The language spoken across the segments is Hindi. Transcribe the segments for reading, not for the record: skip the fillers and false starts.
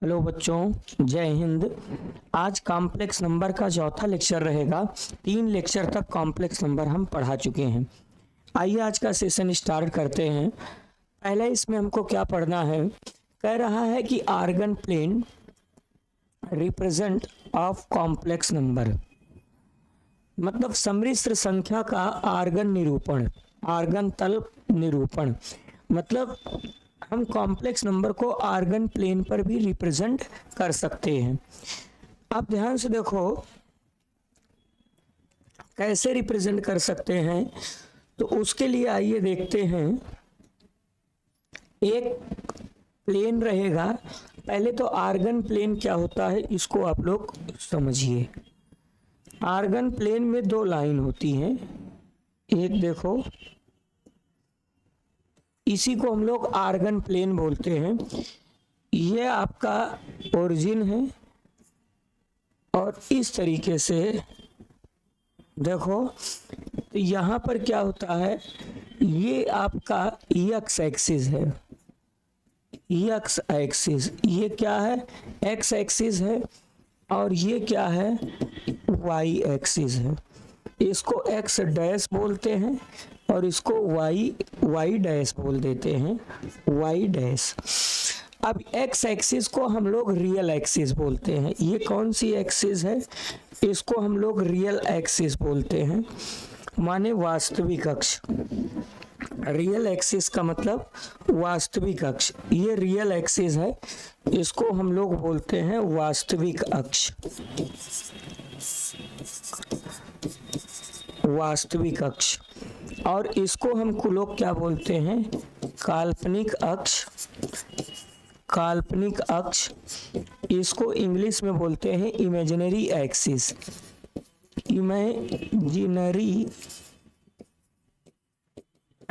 हेलो बच्चों, जय हिंद। आज कॉम्प्लेक्स नंबर का चौथा लेक्चर रहेगा। 3 लेक्चर तक कॉम्प्लेक्स नंबर हम पढ़ा चुके हैं। आइए आज का सेशन स्टार्ट करते हैं। पहले इसमें हमको क्या पढ़ना है, कह रहा है कि Argand plane represent of complex number, मतलब सम्मिश्र संख्या का आर्गन निरूपण, आर्गन तल निरूपण। मतलब हम कॉम्प्लेक्स नंबर को आर्गन प्लेन पर भी रिप्रेजेंट कर सकते हैं। आप ध्यान से देखो कैसे रिप्रेजेंट कर सकते हैं, तो उसके लिए आइए देखते हैं। एक प्लेन रहेगा, पहले तो आर्गन प्लेन क्या होता है इसको आप लोग समझिए। आर्गन प्लेन में 2 लाइन होती हैं। एक देखो, इसी को हम लोग आर्गन प्लेन बोलते हैं। ये आपका ओरिजिन है और इस तरीके से देखो, तो यहाँ पर क्या होता है, ये आपका एक्स एक्सिस है, एक्स एक्सिस, ये क्या है, एक्स एक्सिस है, और ये क्या है, वाई एक्सिस है। इसको एक्स डैश बोलते हैं और इसको वाई डैश बोल देते हैं, वाई डैश। अब एक्स एक्सिस को हम लोग रियल एक्सिस बोलते हैं। ये कौन सी एक्सिस है, इसको हम लोग रियल एक्सिस बोलते हैं, माने वास्तविक अक्ष। रियल एक्सिस का मतलब वास्तविक अक्ष। ये रियल एक्सिस है, इसको हम लोग बोलते हैं वास्तविक अक्ष, वास्तविक अक्ष। और इसको हम लोग क्या बोलते हैं, काल्पनिक अक्ष, काल्पनिक अक्ष। इसको इंग्लिश में बोलते हैं इमेजिनरी एक्सिस, इमेजिनरी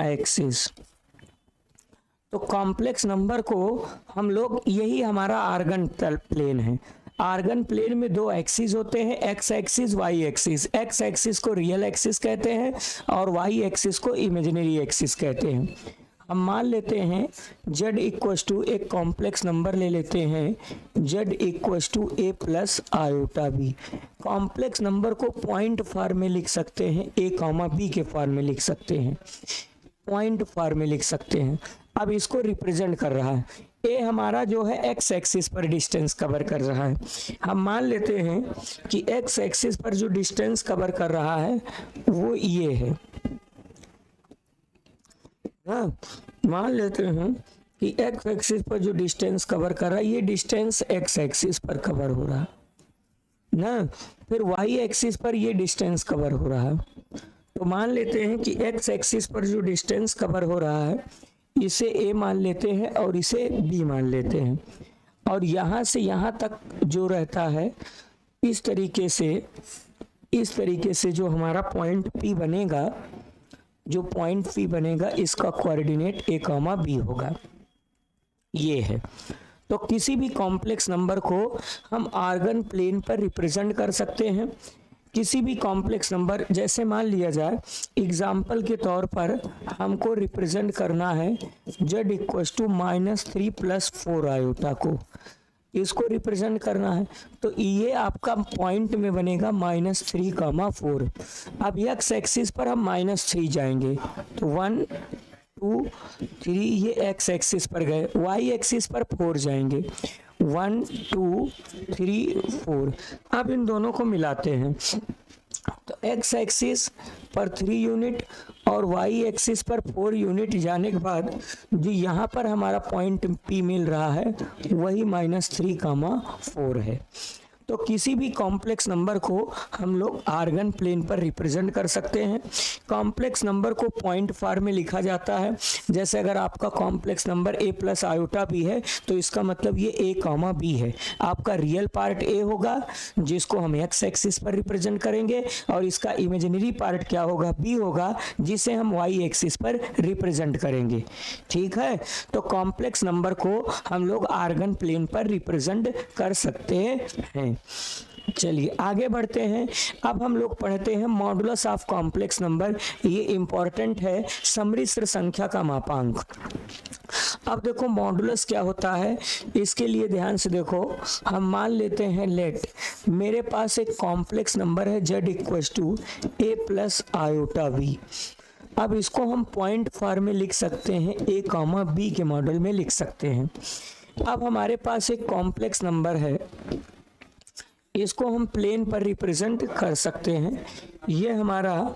एक्सिस। तो कॉम्प्लेक्स नंबर को हम लोग, यही हमारा आर्गन प्लेन है। आर्गन प्लेन में 2 एक्सिस होते हैं, X axis, Y axis. X axis को रियल एक्सिस कहते हैं और वाई एक्सिस को इमेजिनरी एक्सिस कहते हैं। हम मान लेते हैं z इक्वस टू एक कॉम्प्लेक्स नंबर ले लेते हैं, z equals to a plus iota b। Complex number को पॉइंट फॉर्म में लिख सकते हैं, a कॉमा b के फॉर्म में लिख सकते हैं, पॉइंट फॉर्म में लिख सकते हैं। अब इसको रिप्रेजेंट कर रहा है, ए हमारा जो है एक्स एक्सिस पर डिस्टेंस कवर कर रहा है। हम मान लेते हैं कि एक्स एक्सिस पर जो डिस्टेंस कवर कर रहा है वो ये है। हाँ, मान लेते हैं कि एक्स एक्सिस पर जो डिस्टेंस कवर कर रहा है, ये डिस्टेंस एक्स एक्सिस पर कवर हो रहा है ना। फिर वाई एक्सिस पर ये डिस्टेंस कवर हो रहा है। तो मान लेते हैं कि एक्स एक्सिस पर जो डिस्टेंस कवर हो रहा है, इसे a मान लेते हैं और इसे b मान लेते हैं। और यहाँ से यहाँ तक जो रहता है, इस तरीके से जो हमारा पॉइंट P बनेगा, जो पॉइंट P बनेगा, इसका कोऑर्डिनेट a, b होगा। ये है। तो किसी भी कॉम्प्लेक्स नंबर को हम आर्गन प्लेन पर रिप्रेजेंट कर सकते हैं। किसी भी कॉम्प्लेक्स नंबर, जैसे मान लिया जाए एग्जाम्पल के तौर पर हमको रिप्रेजेंट करना है z इक्वस टू -3 + 4 आयोटा को, इसको रिप्रेजेंट करना है। तो ये आपका पॉइंट में बनेगा -3, 4। अब एक्स एक्सिस पर हम -3 जाएंगे, तो 1 2 3 ये एक्स एक्सिस पर गए। वाई एक्सिस पर 4 जाएंगे, 1 2 3 4। अब इन दोनों को मिलाते हैं, तो एक्स एक्सिस पर 3 यूनिट और वाई एक्सिस पर 4 यूनिट जाने के बाद जो यहाँ पर हमारा पॉइंट P मिल रहा है वही -3, 4 है। तो किसी भी कॉम्प्लेक्स नंबर को हम लोग आर्गन प्लेन पर रिप्रेजेंट कर सकते हैं। कॉम्प्लेक्स नंबर को पॉइंट फॉर्म में लिखा जाता है। जैसे अगर आपका complex number a plus iota b है, तो इसका मतलब ये a, b है। आपका रियल पार्ट a होगा, जिसको हम एक्स एक्सिस पर रिप्रेजेंट करेंगे, और इसका इमेजिनरी पार्ट क्या होगा, b होगा, जिसे हम वाई एक्सिस पर रिप्रेजेंट करेंगे। ठीक है, तो कॉम्प्लेक्स नंबर को हम लोग आर्गन प्लेन पर रिप्रेजेंट कर सकते हैं। चलिए आगे बढ़ते हैं। अब हम लोग पढ़ते हैं मॉडुलस ऑफ कॉम्प्लेक्स नंबर। ये इंपॉर्टेंट है, सम्मिश्र संख्या का मापांक। अब देखो मॉडुलस क्या होता है, इसके लिए ध्यान से देखो, हम मान लेते हैं लेट मेरे पास एक कॉम्प्लेक्स नंबर है z equals to a plus iota b। अब इसको हम पॉइंट फॉर्म में लिख सकते हैं, a कॉमा b के मॉडल में लिख सकते हैं। अब हमारे पास एक कॉम्प्लेक्स नंबर है, इसको हम प्लेन पर रिप्रेजेंट कर सकते हैं। ये हमारा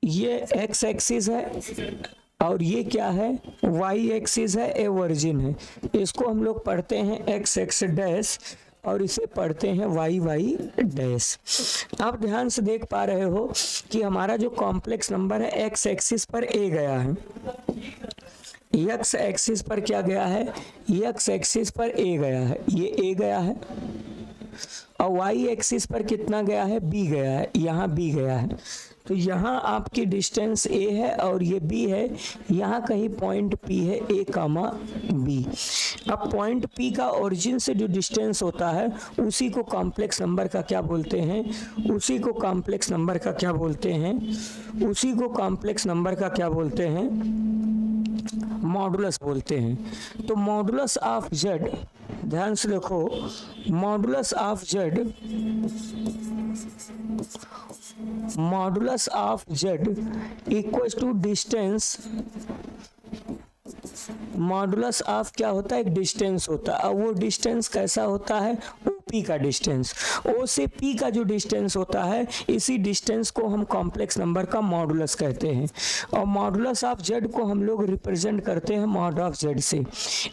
ये एक्स एक्सिस है और ये क्या है, वाई एक्सिस है, ए वर्जिन है। इसको हम लोग पढ़ते हैं एक्स एक्स डैश और इसे पढ़ते हैं वाई वाई डैश। आप ध्यान से देख पा रहे हो कि हमारा जो कॉम्प्लेक्स नंबर है एक्स एक्सिस पर ए गया है, एक्स एक्सिस पर क्या गया है, एक्स एक्सिस पर ए गया है, ये ए गया है, और वाई एक्सिस पर कितना गया है, बी गया है, यहाँ बी गया है। तो यहाँ आपकी डिस्टेंस ए है और ये बी है, यहाँ कहीं पॉइंट पी है, ए कामा बी। अब पॉइंट पी का ओरिजिन से जो डिस्टेंस होता है उसी को कॉम्प्लेक्स नंबर का क्या बोलते हैं, उसी को कॉम्प्लेक्स नंबर का क्या बोलते हैं, उसी को कॉम्प्लेक्स नंबर का क्या बोलते हैं, मॉडुलस बोलते हैं। तो मॉडुलस ऑफ जेड, ध्यान से देखो, modulus of Z, modulus of Z equals to distance, modulus of क्या होता है, एक डिस्टेंस होता है। अब वो डिस्टेंस कैसा होता है, ओपी का डिस्टेंस, ओ से पी का जो डिस्टेंस होता है, इसी डिस्टेंस को हम कॉम्प्लेक्स नंबर का मॉडुलस कहते हैं। और मॉडुलस ऑफ जेड को हम लोग रिप्रेजेंट करते हैं मॉड ऑफ जेड से।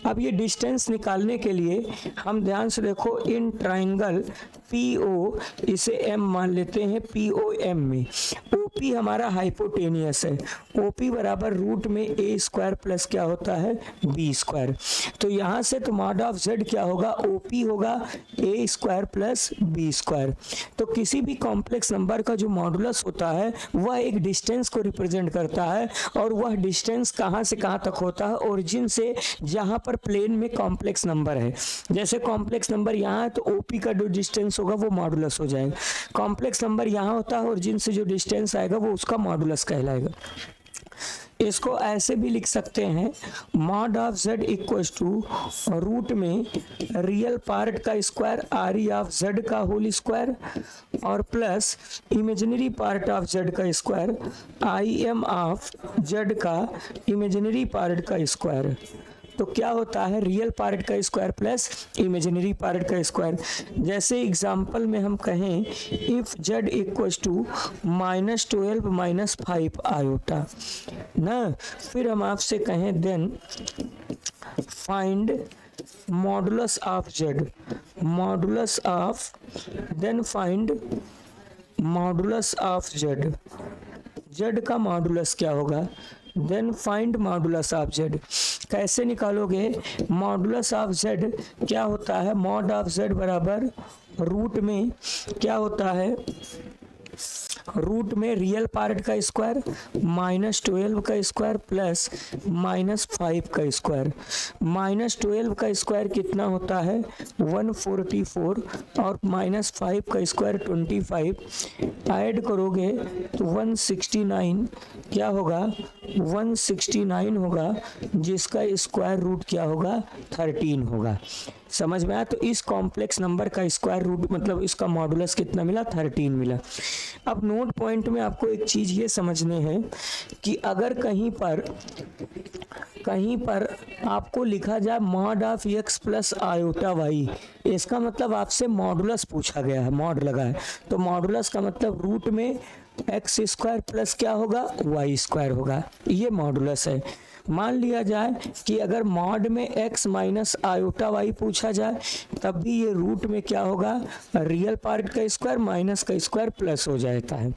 अब ये डिस्टेंस निकालने के लिए हम ध्यान से देखो, इन ट्राइंगल PO, इसे M मान लेते हैं, POM में OP हमारा हाइपोटेनियस है, OP बराबर रूट में a स्क्वायर प्लस क्या होता है, b स्क्वायर। तो यहाँ से तो मॉड ऑफ z क्या होगा, OP होगा a square plus b square. तो किसी भी कॉम्प्लेक्स नंबर का जो मॉडुलस होता है वह एक डिस्टेंस को रिप्रेजेंट करता है, और वह डिस्टेंस कहाँ से कहाँ तक होता है, ओरिजिन से जहाँ पर प्लेन में कॉम्प्लेक्स नंबर है। जैसे कॉम्प्लेक्स नंबर यहाँ है तो OP का जो डिस्टेंस होगा वो मॉडुलस हो जाएगा। कॉम्प्लेक्स नंबर यहाँ होता है, ओरिजिन से जो डिस्टेंस आएगा वो उसका मॉडुलस कहलाएगा। इसको ऐसे भी लिख सकते हैं, mod of z equals to root में रियल पार्ट का स्क्वायर RE ऑफ z का होल स्क्वायर और plus imaginary part of z का स्क्वायर IM ऑफ z का इमेजिनरी पार्ट का स्क्वायर। तो क्या होता है, रियल पार्ट का स्क्वायर प्लस इमेजिनरी पार्ट का स्क्वायर। जैसे एग्जांपल में हम कहें, if z equals to -12 - 5 iota ना, फिर हम आपसे कहें then find modulus of z, modulus of, then find modulus of z, z का मॉडुलस क्या होगा, then find modulus of z। कैसे निकालोगे, मॉडुलस ऑफ z क्या होता है, मॉड ऑफ z बराबर रूट में क्या होता है, रूट में रियल पार्ट का स्क्वायर -12 का स्क्वायर प्लस -5 का स्क्वायर। -12 का स्क्वायर कितना होता है, 144 और -5 का स्क्वायर 25, ऐड करोगे तो 169 क्या होगा, 169 होगा, जिसका स्क्वायर रूट क्या होगा, 13 होगा। समझ में आया। तो इस कॉम्प्लेक्स नंबर का स्क्वायर रूट मतलब इसका मॉडुलस कितना मिला, 13 मिला। अब नोट पॉइंट में आपको एक चीज ये समझने है कि अगर कहीं पर आपको लिखा जाए mod of x plus iota y, इसका मतलब आपसे मॉडुलस पूछा गया है, मॉड लगा है, तो मॉडुलस का मतलब रूट में एक्स स्क्वायर प्लस क्या होगा, वाई स्क्वायर होगा, ये मॉडुलस है। मान लिया जाए कि अगर मॉड में x माइनस आयोटा y पूछा जाए, तब भी ये रूट में क्या होगा, रियल पार्ट का स्क्वायर माइनस का स्क्वायर प्लस हो जाता है,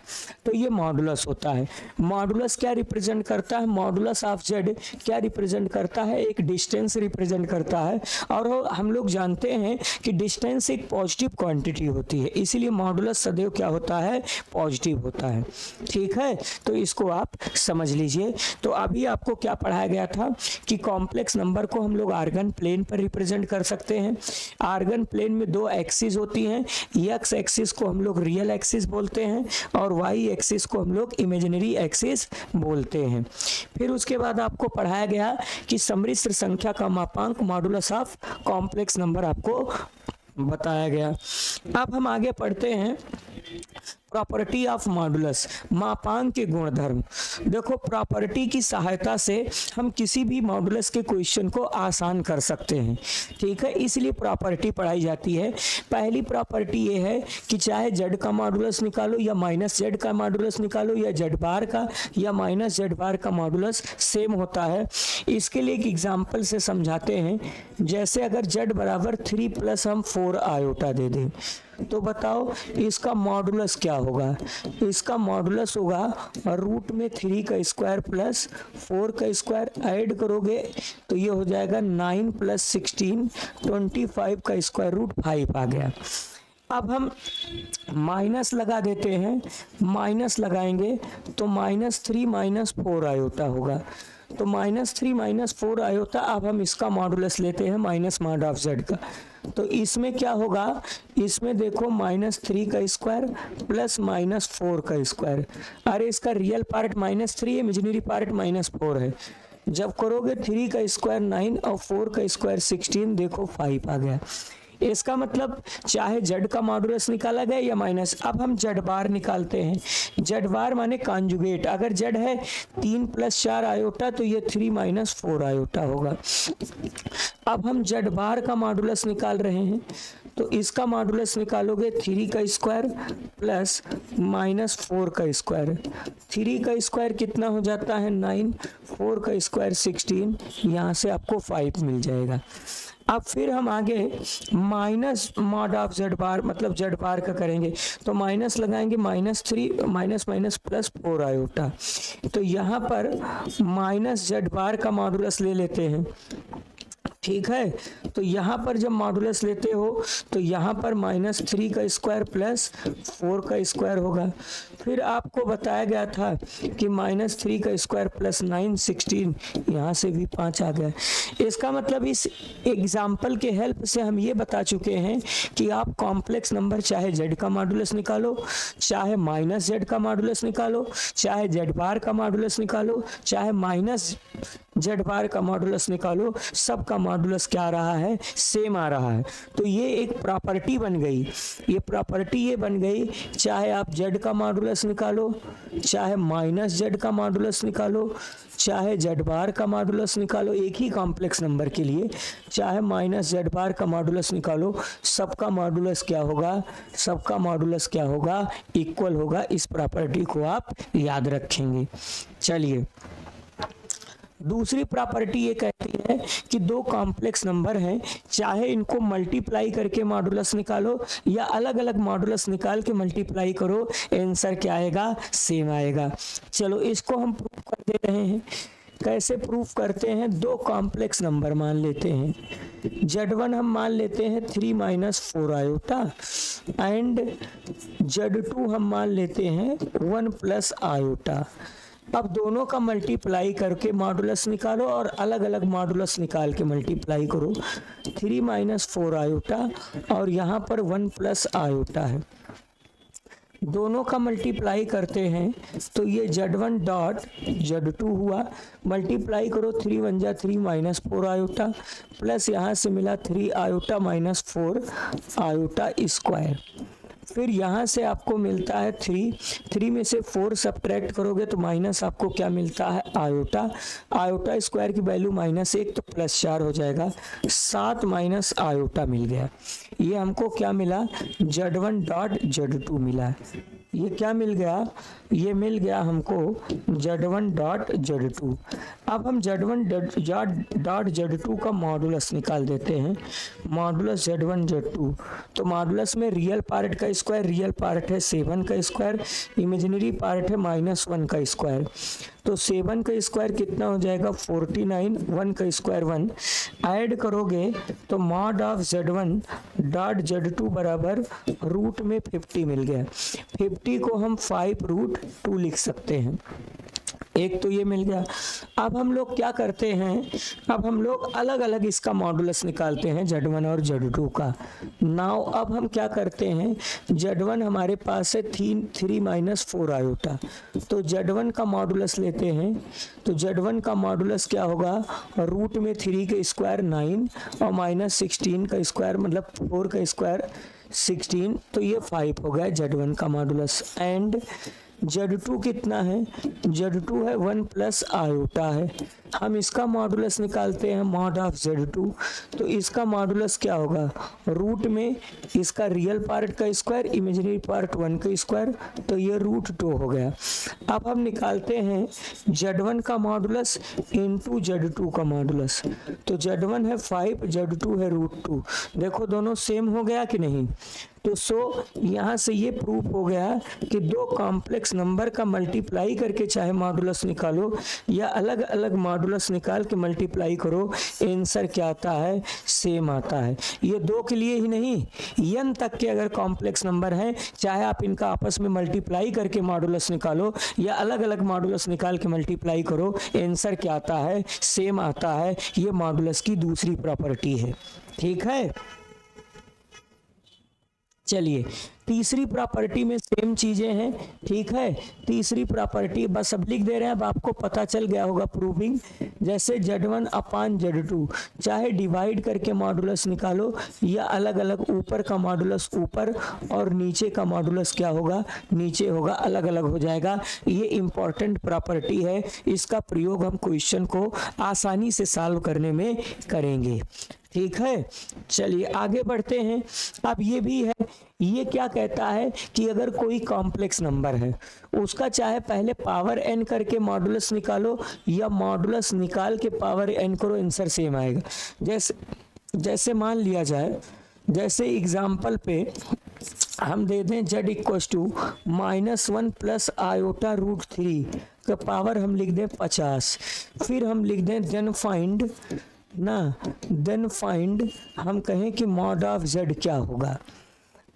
तो ये मॉडुलस होता है। मॉडुलस क्या रिप्रेजेंट करता है, मॉडुलस ऑफ z क्या रिप्रेजेंट करता है, एक डिस्टेंस रिप्रेजेंट करता है। और हम लोग जानते हैं कि डिस्टेंस एक पॉजिटिव क्वांटिटी होती है, इसीलिए मॉडुलस सदैव क्या होता है, पॉजिटिव होता है। है। ठीक है, तो इसको आप समझ लीजिए। तो अभी आपको क्या पढ़ाया गया था कि कॉम्प्लेक्स नंबर को हम लोग आर्गन प्लेन पर रिप्रेजेंट कर सकते हैं। आर्गन प्लेन में दो एक्सिस होती हैं, एक्स एक्सिस को हम लोग रियल एक्सिस बोलते हैं और वाई एक्सिस को हम लोग इमेजिनरी एक्सिस बोलते हैं। फिर उसके बाद आपको पढ़ाया गया कि सम्मिश्र संख्या का मापांक मॉडुलस ऑफ कॉम्प्लेक्स नंबर आपको बताया गया। अब हम आगे पढ़ते हैं प्रॉपर्टी ऑफ मॉडुलस, मापांक के गुणधर्म। देखो, प्रॉपर्टी की सहायता से हम किसी भी मॉडुलस के क्वेश्चन को आसान कर सकते हैं। ठीक है, इसलिए प्रॉपर्टी पढ़ाई जाती है। पहली प्रॉपर्टी ये है कि चाहे जेड का मॉडुलस निकालो या माइनस जेड का मॉडुलस निकालो या जेड बार का या माइनस जेड बार का मॉडुलस सेम होता है। इसके लिए एक एग्जाम्पल से समझाते हैं। जैसे अगर जेड बराबर 3 प्लस हम 4 आयोटा दे दें, तो बताओ इसका मॉडुलस क्या होगा। इसका मॉडुलस होगा रूट में 3 का स्क्वायर प्लस 4 का स्क्वायर, ऐड करोगे तो ये हो जाएगा 9 प्लस 16, 25 का स्क्वायर रूट 5 आ गया। अब हम माइनस लगा देते हैं, माइनस लगाएंगे तो -3 - 4 आयोटा होगा। तो -3 - 4 आयोटा। अब हम इसका मॉडुलस लेते हैं माइनस मॉड ऑफ जेड का। तो इसमें क्या होगा, इसमें देखो -3 का स्क्वायर प्लस -4 का स्क्वायर। अरे इसका रियल पार्ट -3 है, इमेजिनरी पार्ट -4 है। जब करोगे 3 का स्क्वायर 9 और 4 का स्क्वायर 16, देखो 5 आ गया। इसका मतलब चाहे जेड का मॉडुलस निकाला गया या माइनस। अब हम जेड बार निकालते हैं। जेड बार माने कॉन्जुगेट। अगर जेड है 3 + 4 आयोटा तो ये 3 - 4 आयोटा होगा। अब हम जेड बार का मॉडुलस निकाल रहे हैं, तो इसका मॉडुलस निकालोगे 3 का स्क्वायर प्लस -4 का स्क्वायर। 3 का स्क्वायर कितना हो जाता है 9, 4 का स्क्वायर 16, यहाँ से आपको 5 मिल जाएगा। अब फिर हम आगे माइनस मॉड ऑफ जेड बार मतलब जेड बार का करेंगे, तो माइनस लगाएंगे -3 माइनस प्लस 4 आयोटा। तो यहाँ पर माइनस जेड बार का मॉडुलस ले लेते हैं। ठीक है, तो यहाँ पर जब मॉडुलस लेते हो तो यहाँ पर -3 का स्क्वायर प्लस 4 का स्क्वायर होगा। फिर आपको बताया गया था कि -3 का स्क्वायर प्लस 9 16, यहाँ से भी 5 आ गया। इसका मतलब इस एग्जाम्पल के हेल्प से हम ये बता चुके हैं कि आप कॉम्प्लेक्स नंबर चाहे जेड का मॉडुलस निकालो, चाहे माइनस जेड का मॉडुलस निकालो, चाहे जेड बार का मॉडुलस निकालो, चाहे माइनस जेड बार का मॉडुलस निकालो, सबका मॉडुलस क्या आ रहा है, सेम आ रहा है। तो ये एक प्रॉपर्टी बन गई। ये प्रॉपर्टी ये बन गई, चाहे आप जेड का मॉडुलस निकालो, चाहे माइनस जेड का मॉडुलस निकालो, चाहे जेड बार का मॉडुलस निकालो एक ही कॉम्प्लेक्स नंबर के लिए, चाहे माइनस जेड बार का मॉडुलस निकालो, सबका मॉडुलस क्या होगा, सबका मॉडुलस क्या होगा, इक्वल होगा। इस प्रॉपर्टी को आप याद रखेंगे। चलिए, दूसरी प्रॉपर्टी ये कहती है कि दो कॉम्प्लेक्स नंबर हैं, चाहे इनको मल्टीप्लाई करके मॉडुलस निकालो या अलग अलग मॉडुलस निकाल के मल्टीप्लाई करो, आंसर क्या आएगा, सेम आएगा। चलो इसको हम प्रूव कर दे रहे हैं। कैसे प्रूफ करते हैं, दो कॉम्प्लेक्स नंबर मान लेते हैं। Z1 हम मान लेते हैं 3 - 4 आयोटा एंड Z2 हम मान लेते हैं 1 + आयोटा। अब दोनों का मल्टीप्लाई करके मॉडुलस निकालो और अलग अलग मॉडुलस निकाल के मल्टीप्लाई करो। 3 - 4 आयोटा और यहाँ पर 1 + आयोटा है। दोनों का मल्टीप्लाई करते हैं तो ये Z1 डॉट Z2 हुआ। मल्टीप्लाई करो 3 × 1 = 3 - 4 आयोटा प्लस यहाँ से मिला 3 आयोटा -4 आयोटा स्क्वायर। फिर यहाँ से आपको मिलता है 3 में से 4 सब्ट्रैक्ट करोगे तो माइनस आपको क्या मिलता है, आयोटा। आयोटा स्क्वायर की वैल्यू -1 तो +4 हो जाएगा, 7 - आयोटा मिल गया। ये हमको क्या मिला, Z1 डॉट Z2 मिला। ये क्या मिल गया, ये मिल गया हमको Z1 डॉट Z2। अब हम Z1 डॉट Z2 का मॉडुलस निकाल देते हैं। मॉडुलस Z1 Z2, तो मॉडुलस में रियल पार्ट का स्क्वायर, रियल पार्ट है 7 का स्क्वायर, इमेजिनरी पार्ट है -1 का स्क्वायर। तो 7 का स्क्वायर कितना हो जाएगा 49, 1 का स्क्वायर 1, ऐड करोगे तो mod of Z1 dot Z2 बराबर रूट में 50 मिल गया। 50 को हम 5√2 लिख सकते हैं। एक तो ये मिल गया। अब हम लोग क्या करते हैं, अब हम लोग अलग अलग इसका मॉडुलस निकालते हैं Z1 और Z2 का। नाउ अब हम क्या करते हैं, Z1 हमारे पास है 3 - 4 आयोटा, तो Z1 का मॉडुलस लेते हैं। तो Z1 का मॉडुलस क्या होगा, रूट में 3 का स्क्वायर 9 और -16 का स्क्वायर मतलब 4 का स्क्वायर 16, तो ये 5 हो गया Z1 का मॉडुलस। एंड Z2 कितना है, Z2 है 1 प्लस आयोटा है। हम इसका मॉडुलस निकालते हैं मॉड ऑफ Z2, तो इसका मॉडुलस क्या होगा, रूट में इसका रियल पार्ट का स्क्वायर इमेजिनरी पार्ट 1 का स्क्वायर, तो ये √2 हो गया। अब हम निकालते हैं Z1 का मॉडुलस इनटू Z2 का मॉडुलस, तो Z1 है 5, Z2 है √2। देखो दोनों सेम हो गया कि नहीं, तो सो यहाँ से ये प्रूफ हो गया कि दो कॉम्प्लेक्स नंबर का मल्टीप्लाई करके चाहे मॉडुलस निकालो या अलग अलग मॉडुलस निकाल के मल्टीप्लाई करो, आंसर क्या आता है, सेम आता है। ये दो के लिए ही नहीं, n तक के अगर कॉम्प्लेक्स नंबर हैं, चाहे आप इनका आपस में मल्टीप्लाई करके मॉडुलस निकालो या अलग अलग मॉडुलस निकाल के मल्टीप्लाई करो, आंसर क्या आता है, सेम आता है। ये मॉडुलस की दूसरी प्रॉपर्टी है, ठीक है। चलिए तीसरी प्रॉपर्टी में सेम चीजें हैं, ठीक है। तीसरी प्रॉपर्टी बस अब लिख दे रहे हैं, अब आपको पता चल गया होगा प्रूविंग। जैसे Z1 अपान Z2 चाहे डिवाइड करके मॉडुलस निकालो या अलग अलग, ऊपर का मॉडुलस ऊपर और नीचे का मॉडुलस क्या होगा, नीचे होगा, अलग अलग हो जाएगा। ये इंपॉर्टेंट प्रॉपर्टी है, इसका प्रयोग हम क्वेश्चन को आसानी से सॉल्व करने में करेंगे, ठीक है। चलिए आगे बढ़ते हैं। अब ये भी है, ये क्या कहता है कि अगर कोई कॉम्प्लेक्स नंबर है उसका चाहे पहले पावर n करके मॉडुलस निकालो या मॉडुलस निकाल के पावर n करो, आंसर सेम आएगा। जैसे मान लिया जाए, जैसे एग्जाम्पल पे हम दे दें z = -1 प्लस आयोटा √3 का पावर हम लिख दें 50, फिर हम लिख दें देन फाइंड हम कहें कि मॉड ऑफ Z क्या होगा।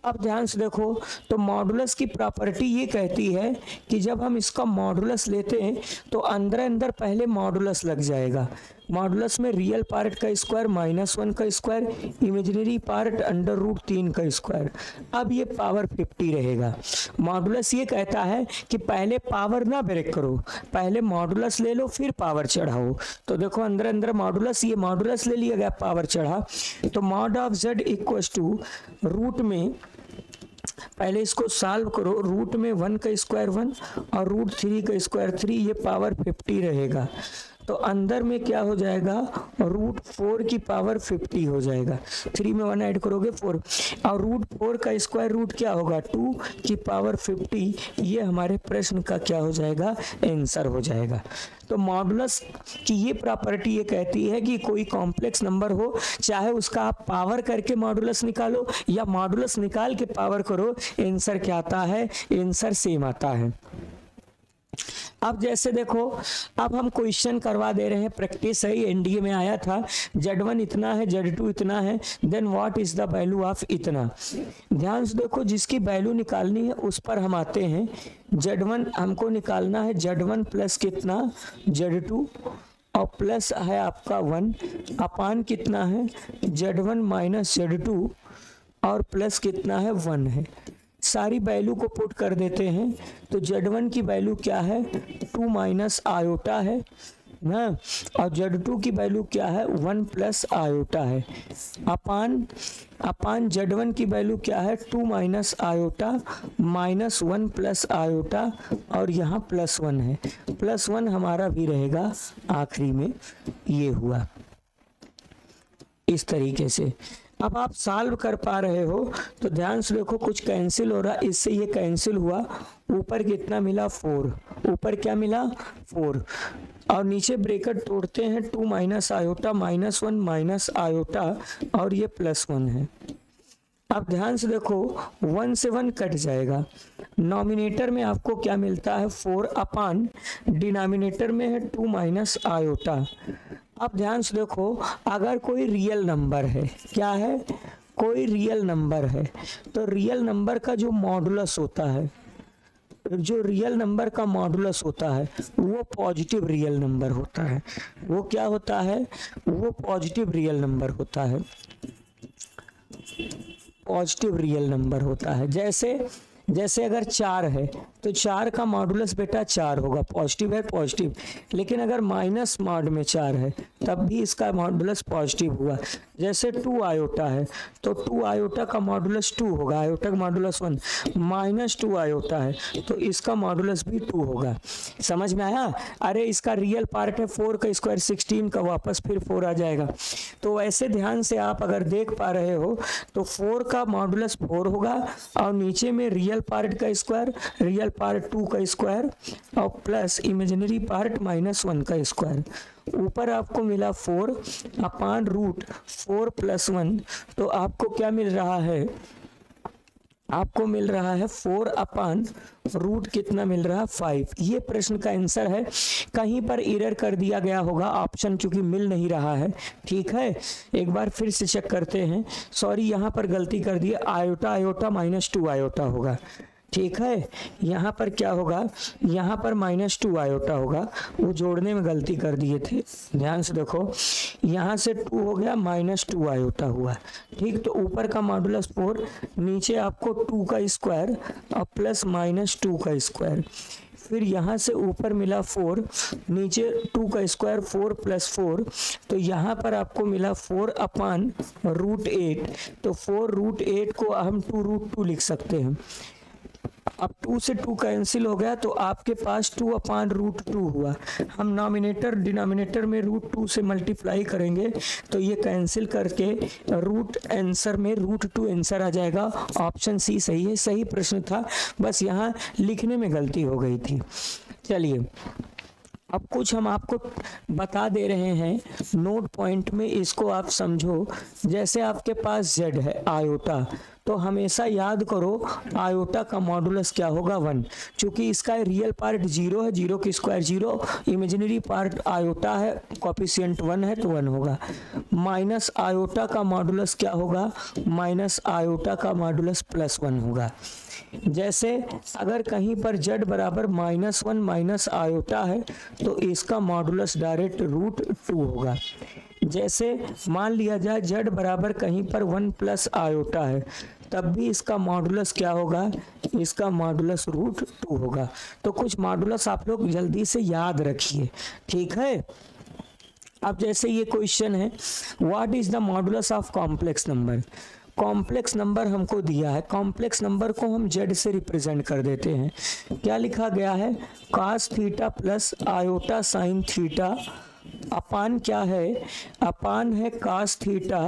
अब ध्यान से देखो, तो मॉडुलस की प्रॉपर्टी ये कहती है कि जब हम इसका मॉडुलस लेते हैं तो अंदर अंदर पहले मॉडुलस लग जाएगा। मॉडुलस में रियल पार्ट का स्क्वायर -1 का स्क्वायर, इमेजिनरी पार्ट √3 का स्क्वायर। अब ये पावर 50 रहेगा। मॉडुलस ये कहता है कि पहले पावर ना ब्रेक करो, पहले मॉडुलस ले लो फिर पावर चढ़ाओ। तो देखो अंदर अंदर मॉडुलस, ये मॉडुलस ले लिया गया, पावर चढ़ा, तो मॉड ऑफ Z = रूट में पहले इसको सॉल्व करो, रूट में 1 का स्क्वायर 1 और √3 का स्क्वायर 3, ये पावर 50 रहेगा। तो अंदर में क्या हो जाएगा, √4 की पावर 50 हो जाएगा। 3 में 1 ऐड करोगे 4, और √4 का स्क्वायर रूट क्या होगा 2 की पावर 50। ये हमारे प्रश्न का क्या हो जाएगा, आंसर हो जाएगा। तो मॉडुलस की ये प्रॉपर्टी ये कहती है कि कोई कॉम्प्लेक्स नंबर हो, चाहे उसका आप पावर करके मॉडुलस निकालो या मॉडुलस निकाल के पावर करो, आंसर क्या आता है, आंसर सेम आता है। अब जैसे देखो, अब हम क्वेश्चन करवा दे रहे हैं, प्रैक्टिस है, एनडीए में आया था, Z1 इतना है, Z2 इतना है, then what is the value of इतना। ध्यान से देखो, जिसकी वैल्यू निकालनी है उस पर हम आते हैं। Z1 हमको निकालना है, Z1 प्लस कितना Z2 और प्लस है आपका 1 अपान कितना है Z1 माइनस Z2 और प्लस कितना है 1 है। सारी वैल्यू को पुट कर देते हैं, तो Z1 की वैल्यू क्या है 2 माइनस आयोटा है ना, और Z2 की वैल्यू क्या है 1 प्लस आयोटा है, अपान Z1 की वैल्यू क्या है 2 minus iota minus 1 plus iota, और यहाँ +1 है, +1 हमारा भी रहेगा आखिरी में। ये हुआ इस तरीके से। अब आप सॉल्व कर पा रहे हो तो ध्यान से देखो, कुछ कैंसिल हो रहा, इससे ये कैंसिल हुआ, ऊपर कितना मिला 4, ऊपर क्या मिला 4, और नीचे ब्रैकेट तोड़ते हैं 2 माइनस आयोटा -1 माइनस आयोटा और ये +1 है। अब ध्यान से देखो, 1 से 1 कट जाएगा। नॉमिनेटर में आपको क्या मिलता है 4 अपान, डिनोमिनेटर में है 2 माइनस आयोटा। अब ध्यान से देखो, अगर कोई रियल नंबर है, क्या है, कोई रियल नंबर है, तो रियल नंबर का जो मॉडुलस होता है, जो रियल नंबर का मॉडुलस होता है वो पॉजिटिव रियल नंबर होता है। वो क्या होता है, वो पॉजिटिव रियल नंबर होता है, पॉजिटिव रियल नंबर होता है। जैसे अगर 4 है तो 4 का मॉडुलस बेटा 4 होगा, पॉजिटिव है पॉजिटिव। लेकिन अगर माइनस मॉड में 4 है तब भी इसका मॉडुलस पॉजिटिव हुआ। जैसे 2 आयोटा है तो 2 आयोटा का मॉडुलस 2 होगा, आयोटा का मॉडुलस 1। माइनस 2 आयोटा है तो इसका मॉडुलस भी 2 होगा। समझ में आया? अरे इसका रियल पार्ट है 4 का स्क्वायर 16 का, वापस फिर 4 आ जाएगा। तो ऐसे ध्यान से आप अगर देख पा रहे हो तो 4 का मॉडुलस 4 होगा और नीचे में रियल पार्ट का स्क्वायर, रियल पार्ट 2 का स्क्वायर और प्लस इमेजिनरी पार्ट -1 का स्क्वायर। ऊपर आपको मिला 4 अपान रूट 4 + 1, तो आपको क्या मिल रहा है, आपको मिल रहा है 4 अपान रूट कितना मिल रहा है 5। ये प्रश्न का आंसर है। कहीं पर एरर कर दिया गया होगा, ऑप्शन चूंकि मिल नहीं रहा है। ठीक है, एक बार फिर से चेक करते हैं। सॉरी, यहाँ पर गलती कर दी, आयोटा आयोटा -2 आयोटा होगा। ठीक है, यहाँ पर क्या होगा, यहाँ पर -2 आयोटा होगा, वो जोड़ने में गलती कर दिए थे। ध्यान से देखो, यहाँ से 2 हो गया -2 आयोटा हुआ। ठीक, तो ऊपर का मॉडुलस 4, नीचे आपको 2 का स्क्वायर और प्लस -2 का स्क्वायर। फिर यहाँ से ऊपर मिला 4, नीचे 2 का स्क्वायर 4 + 4, तो यहाँ पर आपको मिला 4 अपान रूट 8। तो 4 रूट 8 को हम 2 रूट 2 लिख सकते हैं। अब 2 से 2 कैंसिल हो गया तो आपके पास 2 अपान रूट 2 हुआ। हम नॉमिनेटर डिनोमिनेटर में रूट 2 से मल्टीप्लाई करेंगे तो ये कैंसिल करके रूट आंसर में रूट 2 आंसर आ जाएगा। ऑप्शन सी सही है, सही प्रश्न था, बस यहाँ लिखने में गलती हो गई थी। चलिए, अब कुछ हम आपको बता दे रहे हैं नोट पॉइंट में, इसको आप समझो। जैसे आपके पास z है आयोटा, तो हमेशा याद करो आयोटा का मॉडुलस क्या होगा 1। चूंकि इसका रियल पार्ट 0 है, 0 की स्क्वायर 0, इमेजिनरी पार्ट आयोटा है, कोफिशिएंट 1 है तो 1 होगा। माइनस आयोटा का मॉडुलस क्या होगा, माइनस आयोटा का मॉडुलस +1 होगा। जैसे अगर कहीं पर z बराबर -1 माइनस आयोटा है तो इसका मॉडुलस डायरेक्ट रूट 2 होगा। जैसे मान लिया जाए z बराबर कहीं पर 1 + आयोटा है, तब भी इसका मॉडुलस क्या होगा, इसका मॉडुलस रूट 2 होगा। तो कुछ मॉडुलस आप लोग जल्दी से याद रखिए। ठीक है, अब जैसे ये क्वेश्चन है, what is the modulus of complex number. Complex number हमको दिया है, कॉम्प्लेक्स नंबर को हम z से रिप्रेजेंट कर देते हैं। क्या लिखा गया है, cos theta plus iota sine theta upon क्या है, अपान है cos theta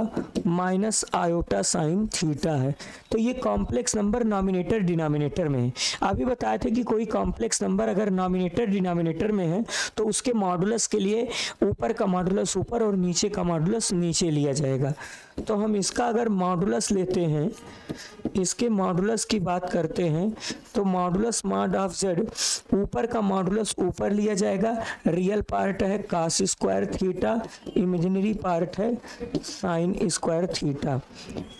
minus iota sine theta है। तो ये कॉम्प्लेक्स नंबर नॉमिनेटर डिनोमिनेटर में है। अभी बताए थे कि कोई कॉम्प्लेक्स नंबर अगर नॉमिनेटर डिनोमिनेटर में है तो उसके मॉडुलस के लिए ऊपर का मॉडुलस ऊपर और नीचे का मॉडुलस नीचे लिया जाएगा। तो हम इसका अगर मॉडुलस लेते हैं, इसके मॉडुलस की बात करते हैं, तो मॉडुलस मॉड ऑफ z, ऊपर का मॉडुलस ऊपर लिया जाएगा, रियल पार्ट है cos square theta, imaginary part है साइन स्क्वायर थीटा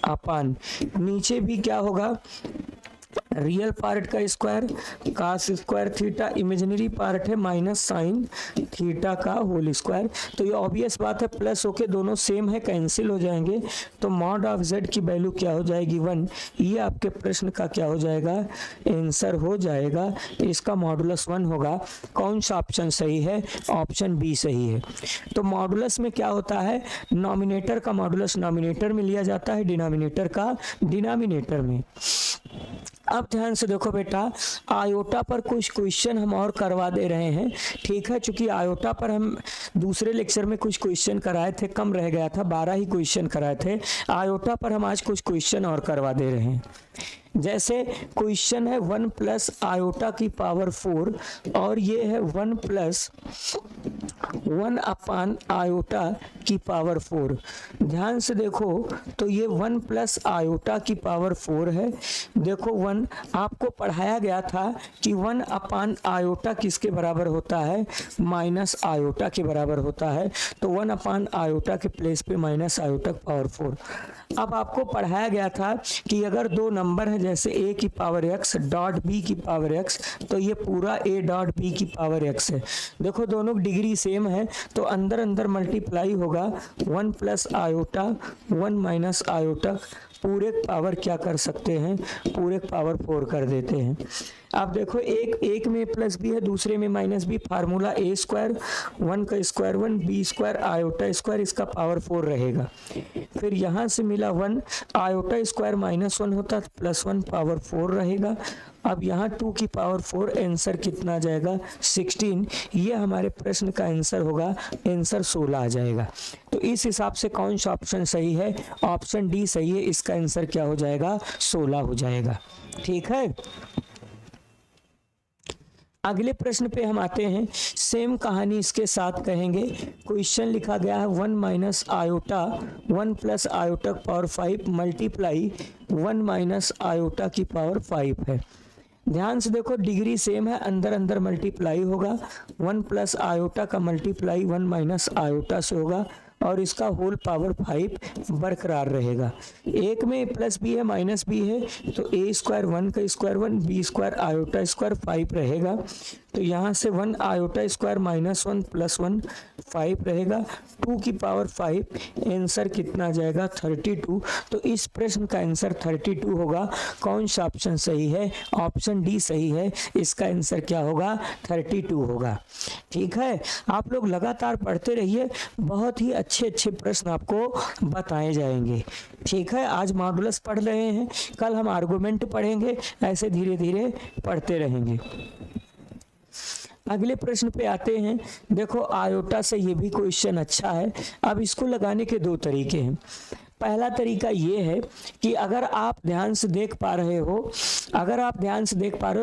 अपान, नीचे भी क्या होगा, रियल पार्ट का square cos square theta, imaginary part है माइनस साइन थीटा का होल स्क्वायर। तो ये ऑब्वियस बात है, प्लस होके दोनों सेम है, कैंसिल हो जाएंगे, तो मॉड ऑफ z की वैल्यू क्या हो जाएगी 1। ये आपके प्रश्न का क्या हो जाएगा, आंसर हो जाएगा। इसका मॉडुलस 1 होगा। कौन सा ऑप्शन सही है, ऑप्शन बी सही है। तो मॉडुलस में क्या होता है, नॉमिनेटर का मॉडुलस नॉमिनेटर में लिया जाता है, डिनोमिनेटर का डिनोमिनेटर में। अब ध्यान से देखो बेटा, आयोटा पर कुछ क्वेश्चन हम और करवा दे रहे हैं। ठीक है, चूंकि आयोटा पर हम दूसरे लेक्चर में कुछ क्वेश्चन कराए थे, कम रह गया था, 12 ही क्वेश्चन कराए थे। आयोटा पर हम आज कुछ क्वेश्चन और करवा दे रहे हैं। जैसे क्वेश्चन है 1 प्लस आयोटा की पावर 4 और ये है 1 प्लस 1 अपान आयोटा की पावर 4। ध्यान से देखो तो ये 1 प्लस आयोटा की पावर 4 है। देखो 1 आपको पढ़ाया गया था कि 1 अपान आयोटा किसके बराबर होता है, माइनस आयोटा के बराबर होता है। तो 1 अपान आयोटा के प्लेस पे माइनस आयोटा पावर 4। अब आपको पढ़ाया गया था कि अगर दो नंबर है जैसे a की पावर x डॉट b की पावर x, तो ये पूरा a डॉट b की पावर x है। देखो दोनों डिग्री सेम है तो अंदर अंदर मल्टीप्लाई होगा 1 प्लस आयोटा 1 माइनस आयोटा, पूरे पावर क्या कर सकते हैं, पूरे पावर 4 कर देते हैं। अब देखो एक में प्लस बी है, दूसरे में minus B, formula A square 1 का square 1 B square iota square, इसका पावर 4 रहेगा। फिर यहाँ से मिला 1 आयोटा स्क्वायर -1 होता है प्लस 1 पावर 4 रहेगा। अब यहाँ 2 की पावर 4, आंसर कितना आ जाएगा 16। ये हमारे प्रश्न का आंसर होगा, आंसर 16 आ जाएगा। तो इस हिसाब से कौन सा ऑप्शन सही है, ऑप्शन डी सही है, इसका आंसर क्या हो जाएगा 16 हो जाएगा। ठीक है, अगले प्रश्न पे हम आते हैं। सेम कहानी इसके साथ कहेंगे। क्वेश्चन लिखा गया है 1 minus iota 1 plus iota power 5 multiply 1 minus iota की पावर 5 है। ध्यान से देखो डिग्री सेम है, अंदर अंदर मल्टीप्लाई होगा, 1 प्लस आयोटा का मल्टीप्लाई 1 माइनस आयोटा से होगा और इसका होल पावर 5 बरकरार रहेगा। एक में प्लस बी है माइनस बी है तो ए स्क्वायर 1 का square 1 B square iota square 5 रहेगा। तो यहाँ से 1 आयोटा स्क्वायर -1 प्लस 1 5 रहेगा। 2 की पावर 5, आंसर कितना आ जाएगा 32। तो इस प्रश्न का आंसर 32 होगा। कौन सा ऑप्शन सही है, ऑप्शन डी सही है, इसका आंसर क्या होगा 32 होगा। ठीक है, आप लोग लगातार पढ़ते रहिए, बहुत ही अच्छे अच्छे प्रश्न आपको बताए जाएंगे। ठीक है, आज मॉडुलस पढ़ रहे हैं, कल हम आर्गुमेंट पढ़ेंगे, ऐसे धीरे धीरे पढ़ते रहेंगे। अगले प्रश्न पे आते हैं। देखो आयोटा से ये भी क्वेश्चन अच्छा है। अब इसको लगाने के दो तरीके हैं। पहला तरीका ये है कि अगर आप ध्यान से देख पा रहे हो,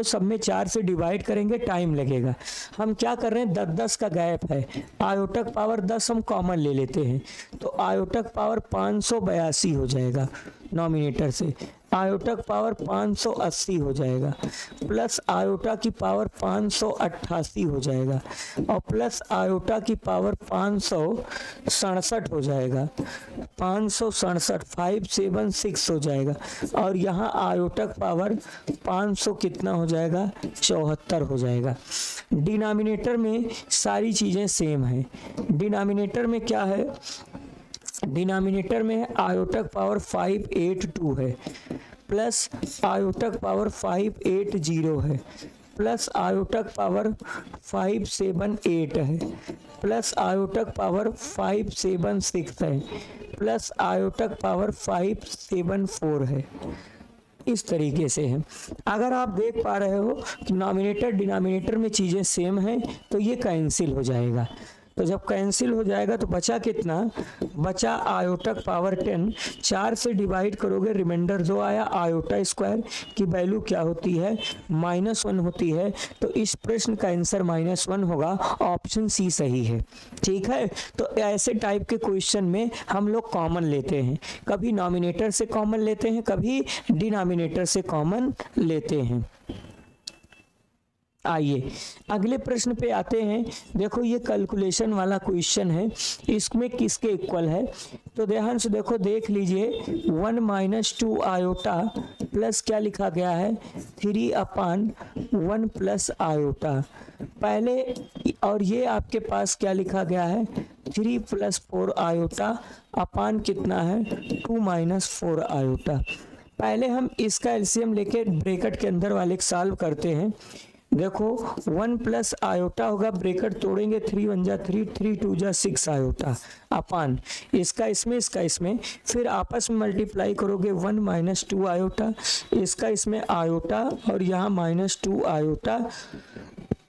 सब में 4 से डिवाइड करेंगे, टाइम लगेगा। हम क्या कर रहे हैं, 10-10 का गैप है, आयोटक पावर 10 हम कॉमन ले लेते हैं तो आयोटक पावर 582 हो जाएगा नॉमिनेटर से, आयोटक पावर 580 हो जाएगा, प्लस आयोटा की पावर 588 हो जाएगा और प्लस आयोटा की पावर 567 हो जाएगा, 567 576 हो जाएगा और यहाँ आयोटक पावर 500 कितना हो जाएगा 74 हो जाएगा। डिनोमिनेटर में सारी चीज़ें सेम हैं। डिनोमिनेटर में क्या है, डिनोमिनेटर में आयोटक पावर 582 है, प्लस आयोटक पावर 580 है, प्लस आयोटक पावर 578 है, प्लस आयोटक पावर 576 है, प्लस आयोटक पावर 574 है। इस तरीके से है। अगर आप देख पा रहे हो कि नॉमिनेटर डिनोमिनेटर में चीज़ें सेम हैं तो ये कैंसिल हो जाएगा। तो जब कैंसिल हो जाएगा तो बचा कितना, बचा आयोटक पावर 10, 4 से डिवाइड करोगे रिमाइंडर जो आया, आयोटा स्क्वायर की वैल्यू क्या होती है -1 होती है। तो इस प्रश्न का आंसर -1 होगा, ऑप्शन सी सही है। ठीक है, तो ऐसे टाइप के क्वेश्चन में हम लोग कॉमन लेते हैं, कभी नॉमिनेटर से कॉमन लेते हैं, कभी डिनोमिनेटर से कॉमन लेते हैं। आइए अगले प्रश्न पे आते हैं। देखो ये कैलकुलेशन वाला क्वेश्चन है, इसमें किसके इक्वल है, तो ध्यान से देखो, देख लीजिए 1 - 2 आयोटा प्लस क्या लिखा गया है 3/1 प्लस आयोटा पहले, और ये आपके पास क्या लिखा गया है 3 + 4 आयोटा अपान कितना है 2 - 4 आयोटा। पहले हम इसका एलसीएम लेके ब्रैकेट के अंदर वाले सॉल्व करते हैं। देखो 1 प्लस आयोटा होगा, ब्रैकेट तोड़ेंगे 3 1 जा 3 3 2 जा 6 आयोटा अपान इसका इसमें, फिर आपस में मल्टीप्लाई करोगे 1 - 2 आयोटा, इसका इसमें आयोटा और यहाँ -2 आयोटा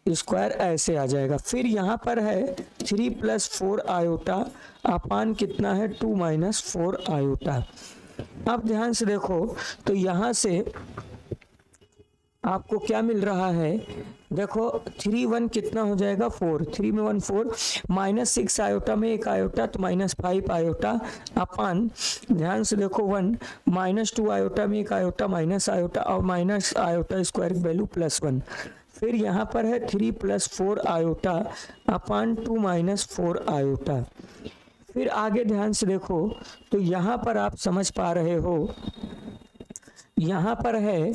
स्क्वायर ऐसे आ जाएगा। फिर यहाँ पर है 3 + 4 आयोटा अपान कितना है 2 - 4 आयोटा। अब ध्यान से देखो तो यहाँ से आपको क्या मिल रहा है, देखो 3 1 कितना हो जाएगा 4, 3 में 1 4, -6 आयोटा में एक आयोटा तो -5 आयोटा अपान, ध्यान से देखो 1, -2 आयोटा में एक आयोटा माइनस आयोटा और माइनस आयोटा स्क्वायर की वैल्यू +1, फिर यहाँ पर है 3 + 4 आयोटा अपान 2 - 4 आयोटा। फिर आगे ध्यान से देखो तो यहाँ पर आप समझ पा रहे हो, यहाँ पर है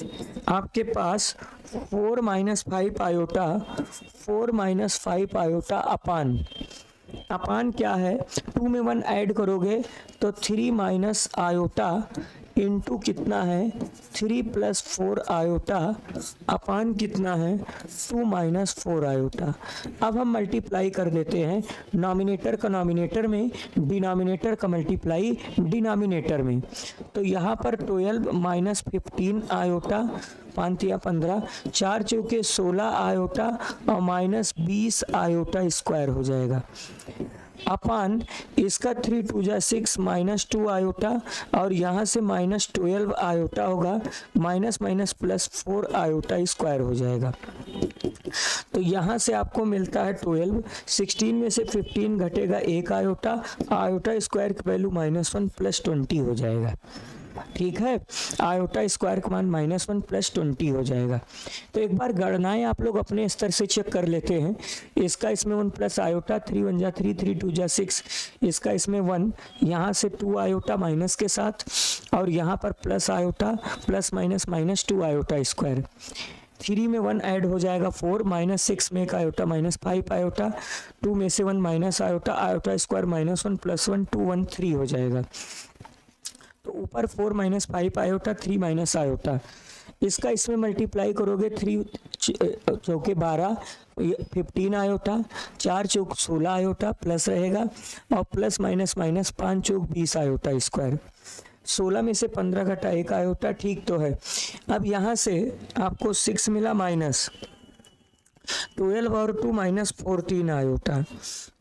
आपके पास 4 - 5 आयोटा, 4 - 5 आयोटा अपान, अपान क्या है 2 में 1 ऐड करोगे तो 3 - आयोटा इंटू कितना है 3 + 4 आयोटा अपान कितना है 2 - 4 आयोटा। अब हम मल्टीप्लाई कर देते हैं नॉमिनेटर का नॉमिनेटर में, डिनोमिनेटर का मल्टीप्लाई डिनोमिनेटर में। तो यहाँ पर 12 - 15 आयोटा, 5 या 15, 4 चौके 16 आयोटा और -20 आयोटा स्क्वायर हो जाएगा अपान इसका 3 2 जा 6 -2 आयोटा और यहाँ से -12 आयोटा होगा, माइनस माइनस +4 आयोटा स्क्वायर हो जाएगा। तो यहाँ से आपको मिलता है 12, 16 में से 15 घटेगा 1 आयोटा, आयोटा स्क्वायर की वैल्यू -1 + 20 हो जाएगा। ठीक है, आयोटा स्क्वायर का मान -1 + 20 हो जाएगा। तो एक बार गणनाएं आप लोग अपने स्तर से चेक कर लेते हैं। इसका इसमें 1 + आयोटा, 3 1 जा 3, 3 2 जा 6, इसका इसमें 1, यहाँ से 2 आयोटा माइनस के साथ और यहाँ पर plus iota plus minus -2 iota square, 3 में 1 ऐड हो जाएगा 4, -6 में एक आयोटा -5 आयोटा, 2 में से 1 माइनस आयोटा, आयोटा स्क्वायर -1 + 1 2 1 3 हो जाएगा। तो ऊपर 4 - 5 आयोटा, 3 - आयोटा, इसका इसमें मल्टीप्लाई करोगे 3 चौके 12, 15 आयोटा, 4 चौक 16 आयोटा प्लस रहेगा और प्लस माइनस माइनस 5 चौक 20 आयोटा स्क्वायर, 16 में से 15 घटा 1 आयोटा, ठीक तो है। अब यहाँ से आपको 6 मिला माइनस 12 और 2 -14 आयोटा,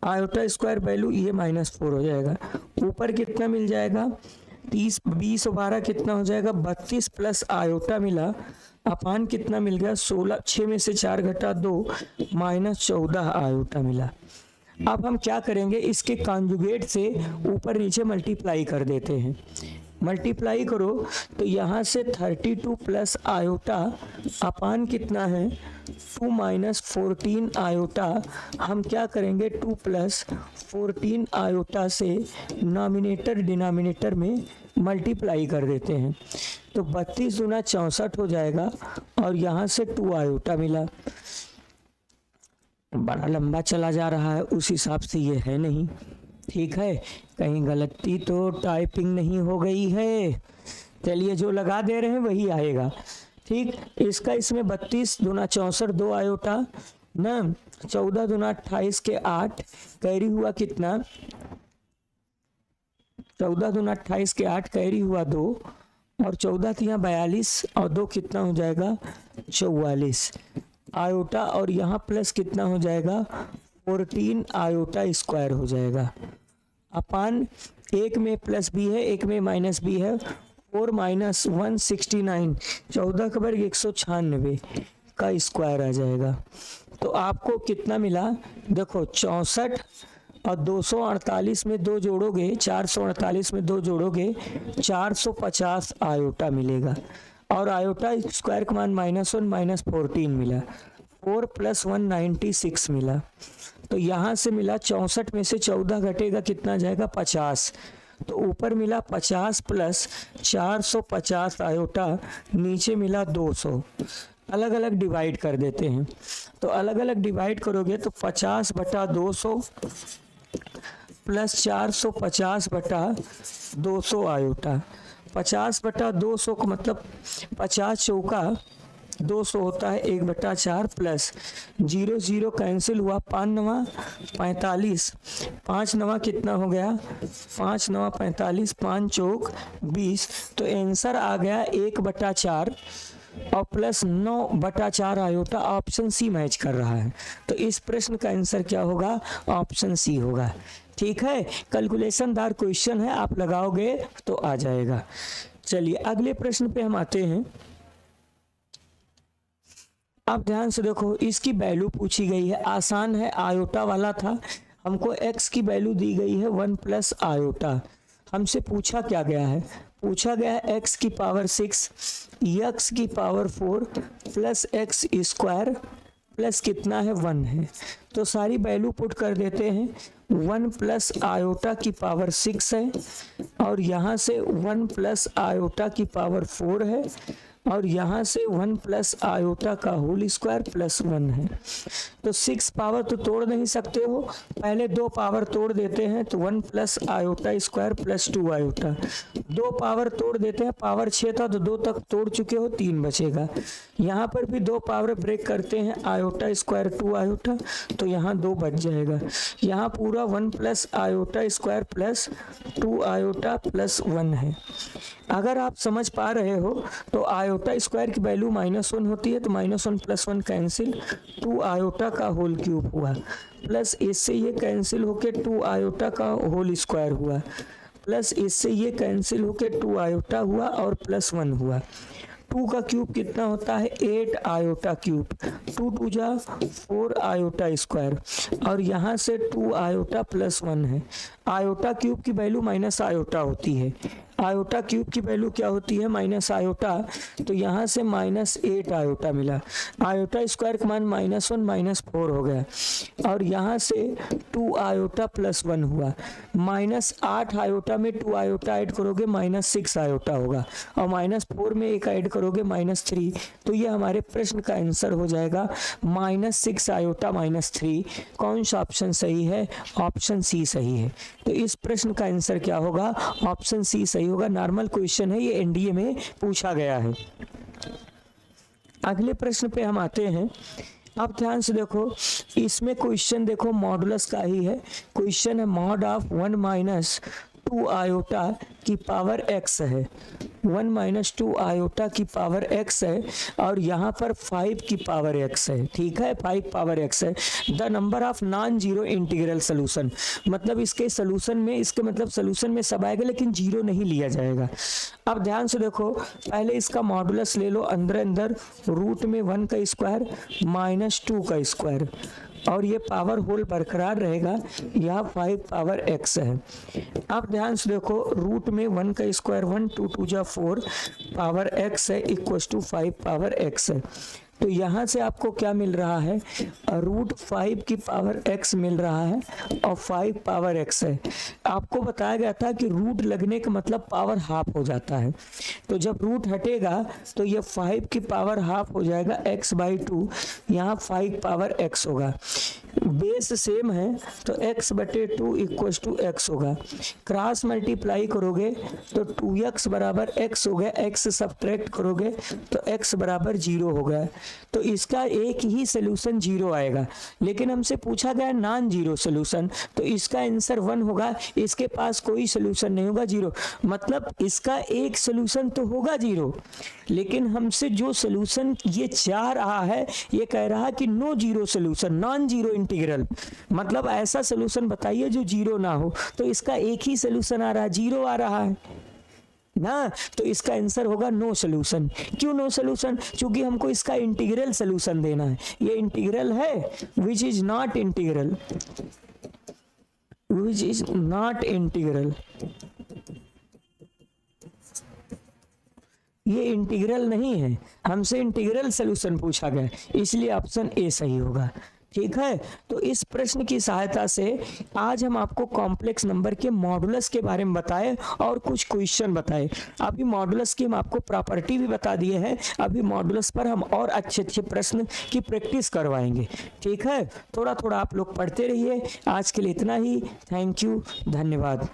आयोटा स्क्वायर वैल्यू ये -4 हो जाएगा। ऊपर कितना मिल जाएगा 30, 20 और 12 कितना हो जाएगा 32 प्लस आयोटा मिला अपान कितना मिल गया 16, 6 में से 4 घटा 2 -14 आयोटा मिला। अब हम क्या करेंगे, इसके कॉन्जुगेट से ऊपर नीचे मल्टीप्लाई कर देते हैं। मल्टीप्लाई करो तो यहाँ से 32 प्लस आयोटा अपान कितना है 2 -14 आयोटा, हम क्या करेंगे 2 + 14 आयोटा से नॉमिनेटर डिनोमिनेटर में मल्टीप्लाई कर देते हैं। तो 32 दूना 64 हो जाएगा और यहाँ से 2 आयोटा मिला। बड़ा लंबा चला जा रहा है, उस हिसाब से ये है नहीं, ठीक है, कहीं गलती तो टाइपिंग नहीं हो गई है। चलिए जो लगा दे रहे हैं वही आएगा। ठीक, इसका इसमें 32 दूना 64 2 आयोटा ना, 14 दूना 28 के 8, कैरी हुआ कितना 14 दूना 28 के 8, कैरी हुआ 2 और 14 तिया 42 और 2 कितना हो जाएगा 44 आयोटा और यहाँ प्लस कितना हो जाएगा 14 आयोटा स्क्वायर हो जाएगा अपान, एक में प्लस भी है एक में माइनस भी है, 4 - 169, 14 का वर्ग 196 का स्क्वायर आ जाएगा। तो आपको कितना मिला, देखो 64 और 248 में 2 जोड़ोगे, 448 में 2 जोड़ोगे 450 आयोटा मिलेगा और आयोटा स्क्वायर का मान -1 -14 मिला, 4 + 196 मिला। तो यहाँ से मिला 64 में से 14 घटेगा कितना जाएगा 50, तो ऊपर मिला 50 प्लस 450 आयोटा, नीचे मिला 200। अलग अलग डिवाइड कर देते हैं, तो अलग अलग डिवाइड करोगे तो 50 बटा 200 प्लस 450 बटा 200 आयोटा, 50 बटा 200 का मतलब 50 चौका 200 होता है 1/4 प्लस 0 0 कैंसिल हुआ, 5 9 45, 5 9 कितना हो गया 5 9 45, 5 चौक 20, तो आंसर आ गया 1/4 और plus 9/4 iota. Option C match कर रहा है, तो इस प्रश्न का आंसर क्या होगा, ऑप्शन सी होगा। ठीक है, कैलकुलेशन दार क्वेश्चन है, आप लगाओगे तो आ जाएगा। चलिए अगले प्रश्न पे हम आते हैं। अब ध्यान से देखो, इसकी वैल्यू पूछी गई है, आसान है, आयोटा वाला था, हमको x की वैल्यू दी गई है 1 प्लस आयोटा। हमसे पूछा क्या गया है, पूछा गया है x की पावर 6 x की power 4 plus x square plus कितना है 1 है। तो सारी वैल्यू पुट कर देते हैं, 1 प्लस आयोटा की पावर 6 है और यहाँ से 1 प्लस आयोटा की पावर 4 है और यहाँ से 1 प्लस आयोटा का होल स्क्वायर प्लस 1 है। तो 6 पावर तो तोड़ नहीं सकते हो, पहले 2 पावर तोड़ देते हैं, तो 1 plus iota square plus 2 iota. 2 power तोड़ देते हैं, पावर 6 था तो 2 तक तोड़ चुके हो, 3 बचेगा। यहाँ पर भी 2 पावर ब्रेक करते हैं, आयोटा स्क्वायर 2 आयोटा, तो यहाँ 2 बच जाएगा। यहाँ पूरा 1 plus iota square plus 2 iota plus 1 है। अगर आप समझ पा रहे हो तो आयोटा स्क्वायर की वैल्यू -1 होती है, तो -1 प्लस 1 कैंसिल, 2 आयोटा का होल क्यूब हुआ, प्लस इससे ये कैंसिल होके 2 आयोटा का होल स्क्वायर हुआ, प्लस इससे ये कैंसिल होके 2 आयोटा हुआ और प्लस 1 हुआ। 2 का क्यूब कितना होता है, 8 आयोटा क्यूब, 2 2 जा 4 आयोटा स्क्वायर और यहाँ से 2 आयोटा प्लस 1 है। आयोटा क्यूब की वैल्यू माइनस आयोटा होती है, आयोटा क्यूब की वैल्यू क्या होती है, माइनस आयोटा, तो यहाँ से -8 आयोटा मिला। आयोटा स्क्वायर का मान -1 -4 हो गया और यहाँ से 2 आयोटा प्लस 1 हुआ। -8 आयोटा में 2 आयोटा ऐड करोगे -6 आयोटा होगा और -4 में एक ऐड करोगे -3, तो ये हमारे प्रश्न का आंसर हो जाएगा -6 आयोटा -3। कौन सा ऑप्शन सही है, ऑप्शन सी सही है। तो इस प्रश्न का आंसर क्या होगा, ऑप्शन सी सही होगा। नॉर्मल क्वेश्चन है, ये एनडीए में पूछा गया है। अगले प्रश्न पे हम आते हैं। अब ध्यान से देखो, इसमें क्वेश्चन देखो मॉडुलस का ही है। क्वेश्चन है मॉड ऑफ 1 माइनस 2 आयोटा की पावर x है, 1 माइनस 2 आयोटा की पावर x है और यहाँ पर 5 की पावर x है। ठीक है, 5 पावर x है। The number of non zero integral solution, मतलब इसके सोल्यूशन में, इसके मतलब सोल्यूशन में सब आएगा लेकिन जीरो नहीं लिया जाएगा। अब ध्यान से देखो, पहले इसका मॉडुलस ले लो, अंदर अंदर रूट में 1 का स्क्वायर -2 का स्क्वायर और ये पावर होल बरकरार रहेगा, यहाँ 5 पावर x है। अब ध्यान से देखो, रूट में 1 का स्क्वायर 1, 2 2 जा 4 पावर x है इक्वल्स टू 5 पावर x है। तो यहाँ से आपको क्या मिल रहा है, √5 की पावर x मिल रहा है और 5 पावर x है। आपको बताया गया था कि रूट लगने का मतलब पावर हाफ हो जाता है, तो जब रूट हटेगा तो ये 5 की पावर हाफ हो जाएगा x/2, यहाँ 5 पावर x होगा। बेस सेम है तो x/2 इक्वल्स टू x होगा। क्रॉस मल्टीप्लाई करोगे तो 2x बराबर x हो गया, x सब्ट्रैक्ट करोगे तो x बराबर 0 हो गया। तो इसका एक ही सोल्यूशन 0 आएगा, लेकिन हमसे पूछा गया नॉन जीरो सोल्यूशन, तो इसका आंसर 1 होगा। इसके पास कोई सोल्यूशन नहीं होगा, 0, मतलब इसका एक सोल्यूशन तो होगा 0, लेकिन हमसे जो सोल्यूशन ये चाह रहा है, ये कह रहा है कि no zero solution, non zero integral, मतलब ऐसा सोल्यूशन बताइए जो 0 ना हो। तो इसका एक ही सोल्यूशन आ रहा है, 0 आ रहा है ना, तो इसका आंसर होगा नो सोल्यूशन। क्यों नो सोल्यूशन, क्योंकि हमको इसका इंटीग्रल सोल्यूशन देना है। ये इंटीग्रल है which is not integral, which is not integral, ये इंटीग्रल नहीं है, हमसे इंटीग्रल सोल्यूशन पूछा गया, इसलिए ऑप्शन ए सही होगा। ठीक है, तो इस प्रश्न की सहायता से आज हम आपको कॉम्प्लेक्स नंबर के मॉडुलस के बारे में बताए और कुछ क्वेश्चन बताए। अभी मॉडुलस की हम आपको प्रॉपर्टी भी बता दिए हैं, अभी मॉडुलस पर हम और अच्छे अच्छे प्रश्न की प्रैक्टिस करवाएंगे। ठीक है, थोड़ा थोड़ा आप लोग पढ़ते रहिए। आज के लिए इतना ही, थैंक यू, धन्यवाद।